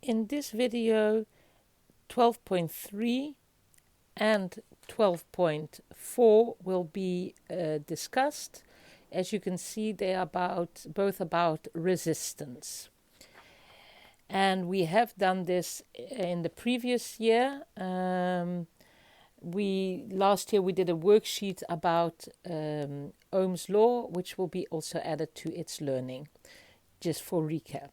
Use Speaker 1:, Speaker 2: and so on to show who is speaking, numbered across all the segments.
Speaker 1: In this video, 12.3 and 12.4 will be discussed. As you can see, they are both about resistance. And we have done this in the previous year. Last year we did a worksheet about Ohm's law, which will be also added to its learning, just for recap.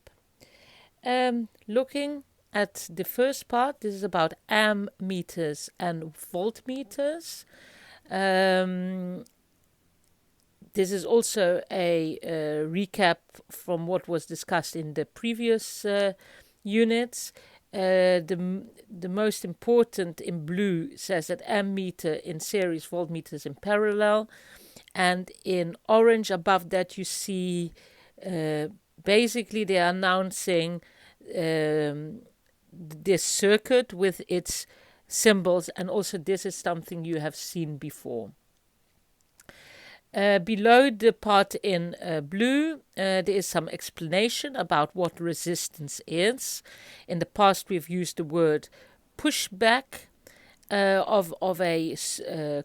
Speaker 1: Looking at the first part, this is about ammeters and voltmeters. This is also a recap from what was discussed in the previous units. The most important in blue says that ammeter in series, voltmeters in parallel. And in orange above that you see basically they are announcing this circuit with its symbols, and also this is something you have seen before. Below the part in blue, there is some explanation about what resistance is. In the past, we've used the word pushback of a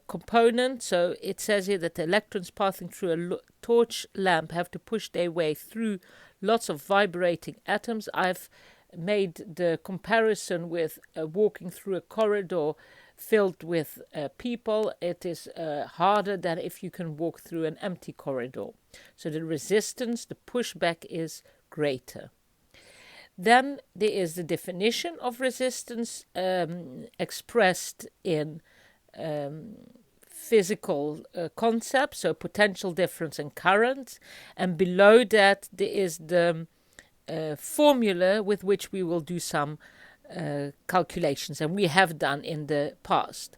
Speaker 1: component. So it says here that the electrons passing through a torch lamp have to push their way through lots of vibrating atoms. I've made the comparison with walking through a corridor filled with people. It is harder than if you can walk through an empty corridor. So the resistance, the pushback is greater. Then there is the definition of resistance expressed in physical concepts, so potential difference and current. And below that there is the formula with which we will do some calculations, and we have done in the past.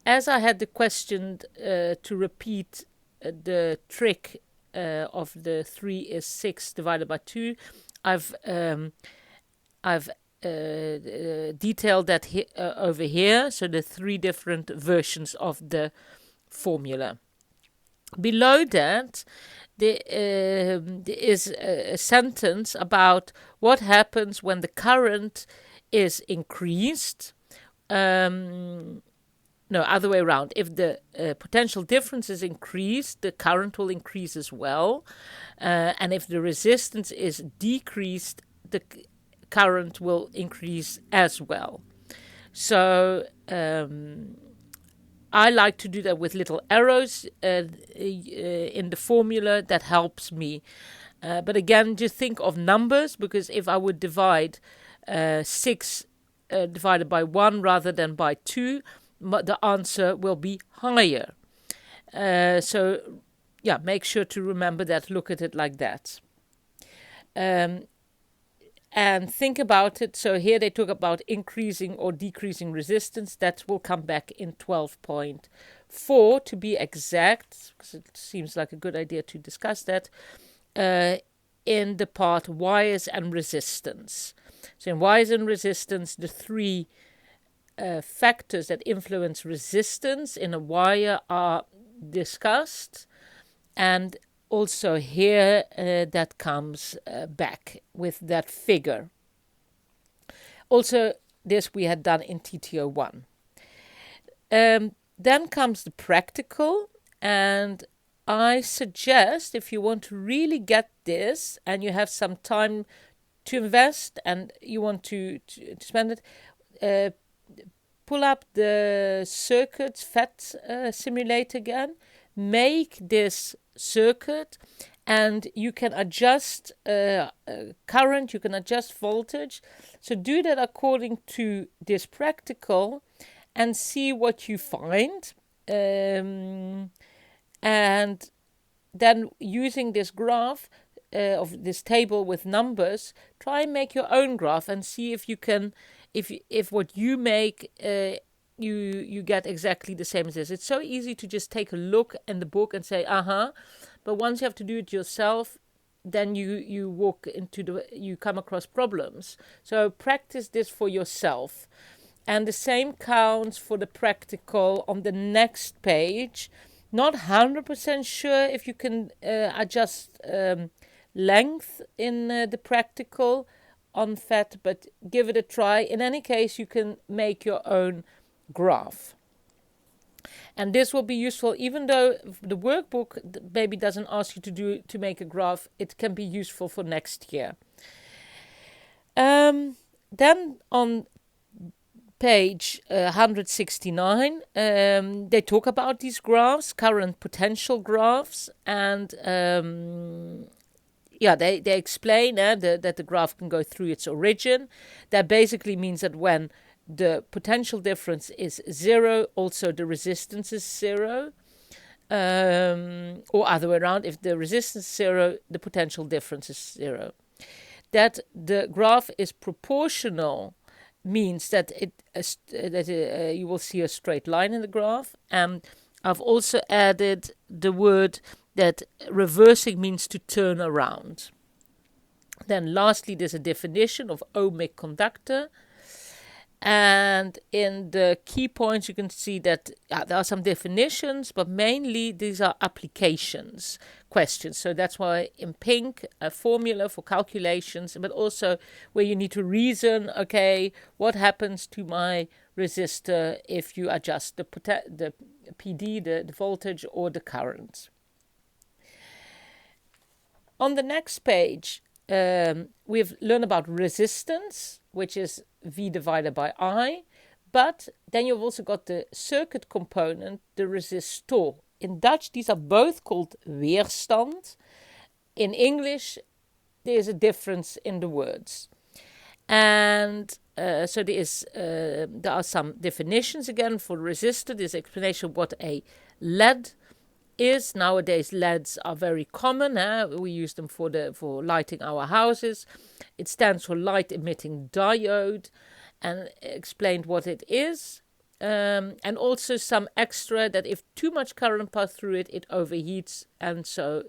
Speaker 1: As I had the question to repeat the trick of the 3 is 6 divided by 2, I've detailed that over here, so the 3 different versions of the formula. Below that, there is a sentence about what happens when the current is increased. No, other way around. If the potential difference is increased, the current will increase as well. And if the resistance is decreased, the current will increase as well. So I like to do that with little arrows in the formula. That helps me. But again, just think of numbers, because if I would divide 6 divided by 1 rather than by 2, the answer will be higher. So, yeah, make sure to remember that, look at it like that. And think about it. So here they talk about increasing or decreasing resistance. That will come back in 12.4 to be exact, because it seems like a good idea to discuss that, in the part wires and resistance. So in wires and resistance, the 3 factors that influence resistance in a wire are discussed, and also here that comes back with that figure. Also, this we had done in tto2. Then comes the practical, and I suggest, if you want to really get this and you have some time to invest and you want to spend it, pull up the circuits FET simulator again, make this circuit, and you can adjust current, you can adjust voltage. So do that according to this practical and see what you find. And then using this graph of this table with numbers, try and make your own graph and see if you can, if what you make you get exactly the same as this. It's so easy to just take a look in the book and say but once you have to do it yourself, then you come across problems. So practice this for yourself. And the same counts for the practical on the next page. Not 100% sure if you can adjust length in the practical on fat, but give it a try. In any case, you can make your own graph. And this will be useful, even though the workbook maybe doesn't ask you to make a graph. It can be useful for next year. Then on page 169, they talk about these graphs, current potential graphs, and they explain that the graph can go through its origin. That basically means that when the potential difference is 0, also the resistance is 0. Or other way around, if the resistance is 0, the potential difference is 0. That the graph is proportional means that you will see a straight line in the graph. And I've also added the word that reversing means to turn around. Then lastly, there's a definition of ohmic conductor. And in the key points, you can see that there are some definitions, but mainly these are applications questions. So that's why in pink, a formula for calculations, but also where you need to reason, okay, what happens to my resistor if you adjust the PD, the voltage, or the current. On the next page, we've learned about resistance, which is V divided by I. But then you've also got the circuit component, the resistor. In Dutch, these are both called weerstand. In English, there's a difference in the words. And so there are some definitions again for resistor. There's explanation of what a LED is. Nowadays, LEDs are very common. We use them for lighting our houses. It stands for light emitting diode, and explained what it is. And also some extra that if too much current passes through it, it overheats, and so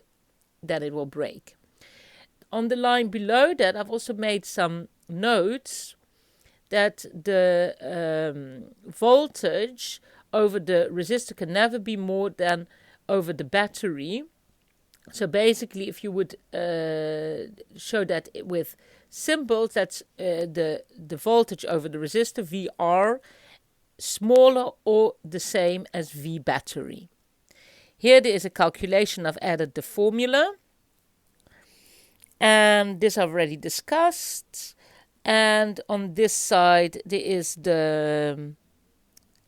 Speaker 1: then it will break. On the line below that, I've also made some notes that the voltage over the resistor can never be more than over the battery. So basically, if you would show that with symbols, that's the voltage over the resistor, VR, smaller or the same as V battery. Here there is a calculation. I've added the formula. And this I've already discussed. And on this side, there is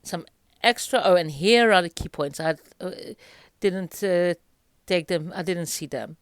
Speaker 1: some extra. Oh, and here are the key points. I didn't take them. I didn't see them.